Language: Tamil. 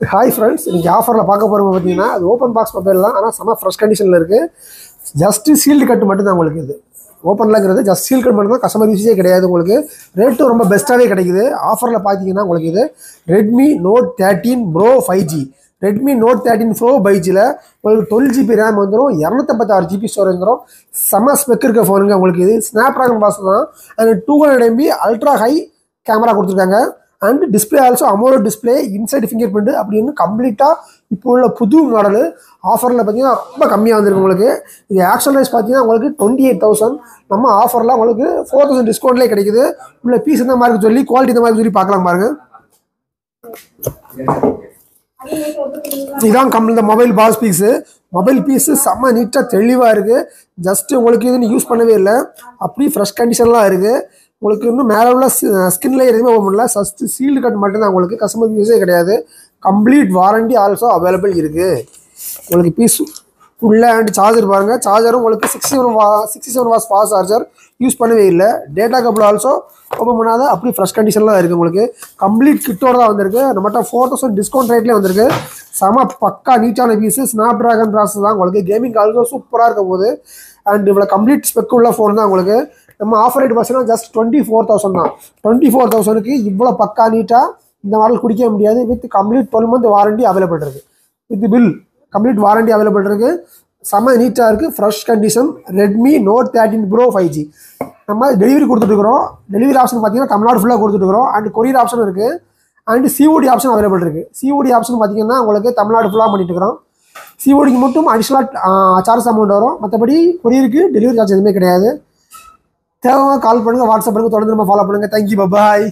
ஹாய் ஃப்ரெண்ட்ஸ், இன்றைக்கி ஆஃபரில் பார்க்க போகிறவங்க பார்த்தீங்கன்னா அது ஓப்பன் பாக்ஸ் மொபைல் தான். ஆனால் செம்ம ஃப்ரெஷ் கண்டிஷனில் இருக்குது. ஜஸ்ட்டு சீல்டு கட்டு மட்டும் தான் உங்களுக்கு. இது ஓப்பன்லங்கிறது ஜஸ்ட் சீல் கட் மட்டும் தான், கஸ்டமர் யூஸே கிடையாது. உங்களுக்கு ரேட்டும் ரொம்ப பெஸ்ட்டாகவே கிடைக்குது. ஆஃபரில் பார்த்தீங்கன்னா உங்களுக்கு இது Redmi note 13 pro 5G, Redmi note 13 pro 5Gயில் உங்களுக்கு 12GB ரேம் வந்துடும், 256GB ஸ்டோரேஜ் வந்துடும். செம்ம ஸ்பெக் இருக்க ஃபோனுங்க உங்களுக்கு. இது ஸ்னாப் ட்ராகன் ப்ராசஸ் தான். And 200MB ultra high camera கொடுத்துருக்காங்க. And display also AMOLED display, inside finger print அப்படின்னு கம்ப்ளீட்டாக இப்போ உள்ள புது மாடலு. ஆஃபரில் பார்த்தீங்கன்னா ரொம்ப கம்மியாக வந்துருக்கு உங்களுக்கு. இது ஆக்சுவல் ரைஸ் பார்த்தீங்கன்னா உங்களுக்கு 28,000. நம்ம ஆஃபரில் உங்களுக்கு 4,000 டிஸ்கவுண்ட்லேயே கிடைக்குது. உள்ள பீஸ் இந்த மாதிரி சொல்லி குவாலிட்டி இந்த மாதிரி சொல்லி பார்க்கலாம் பாருங்கள். இதுதான் இந்த மொபைல் பாஸ் பீஸு. மொபைல் பீஸு செம்ம நீட்டாக தெளிவாக இருக்குது. ஜஸ்ட்டு உங்களுக்கு இதுன்னு யூஸ் பண்ணவே இல்லை, அப்படி ஃப்ரெஷ் கண்டிஷன்லாம் இருக்குது. உங்களுக்கு இன்னும் மேலே உள்ள ஸ்கின்ல எதுவுமே ஓப்பன் பண்ணல. ஃபஸ்ட்டு சீல்டு கட் மட்டும்தான் உங்களுக்கு, கஸ்டமர் யூஸே கிடையாது. கம்ப்ளீட் வாரண்டி ஆல்சோ அவைலபிள் இருக்குது உங்களுக்கு. பீஸ் உள்ள அண்ட் சார்ஜர் பாருங்கள். சார்ஜரும் உங்களுக்கு 67 வாட்ஸ் ஃபாஸ்ட் சார்ஜர், யூஸ் பண்ணவே இல்லை. டேட்டா கேபிள் ஆல்சோ ஓப்பன் பண்ணாத அப்படி ஃப்ரெஷ் கண்டிஷனில் தான் இருக்குது உங்களுக்கு. கம்ப்ளீட் கிட்டோட தான் வந்திருக்கு. நம்மகிட்ட 4,000 டிஸ்கவுண்ட் ரேட்லேயே வந்திருக்கு. செம பக்கா நீட்டான பீஸு. ஸ்னாப் ட்ராகன் ப்ராசஸ் தான் உங்களுக்கு. கேமிங் ஆல்சோ சூப்பராக இருக்க போகுது. அண்ட் இவ்வளோ கம்ப்ளீட் ஸ்பெக் உள்ள ஃபோன் தான் உங்களுக்கு. நம்ம ஆஃபர் ரேட் பார்த்தீங்கன்னா ஜஸ்ட் 24,000 தான். 24,000க்கு இவ்வளோ பக்கா நீட்டாக இந்த மாடல் குடிக்க முடியாது. With complete 12 month warranty available இருக்குது. With bill complete warranty available இருக்குது. செம்ம நீட்டாக இருக்குது, fresh condition. Redmi note 13 pro 5G நம்ம டெலிவரி கொடுத்துட்டுருக்குறோம். டெலிவரி ஆப்ஷன் பார்த்தீங்கன்னா தமிழ்நாடு ஃபுல்லாக கொடுத்துட்டுருக்குறோம். அண்ட் கொரியர் ஆப்ஷன் இருக்குது. அண்ட் சிஓடி ஆப்ஷன் அவைலபிள் இருக்குது. சிஓடி ஆப்ஷன் பார்த்தீங்கன்னா உங்களுக்கு தமிழ்நாடு ஃபுல்லாக பண்ணிட்டு இருக்கிறோம். சிஓடிக்கு மட்டும் அடிஷ்னலாக சார்ஜ் அமௌண்ட் வரும். மற்றபடி கொரியருக்கு டெலிவரி சார்ஜ் எதுவுமே கிடையாது. தேவை கால் பண்ணுங்கள், வாட்ஸ்அப் பண்ணுங்கள், தொடர்ந்து நம்ம ஃபாலோ பண்ணுங்கள். தேங்க்யூ, பாய்.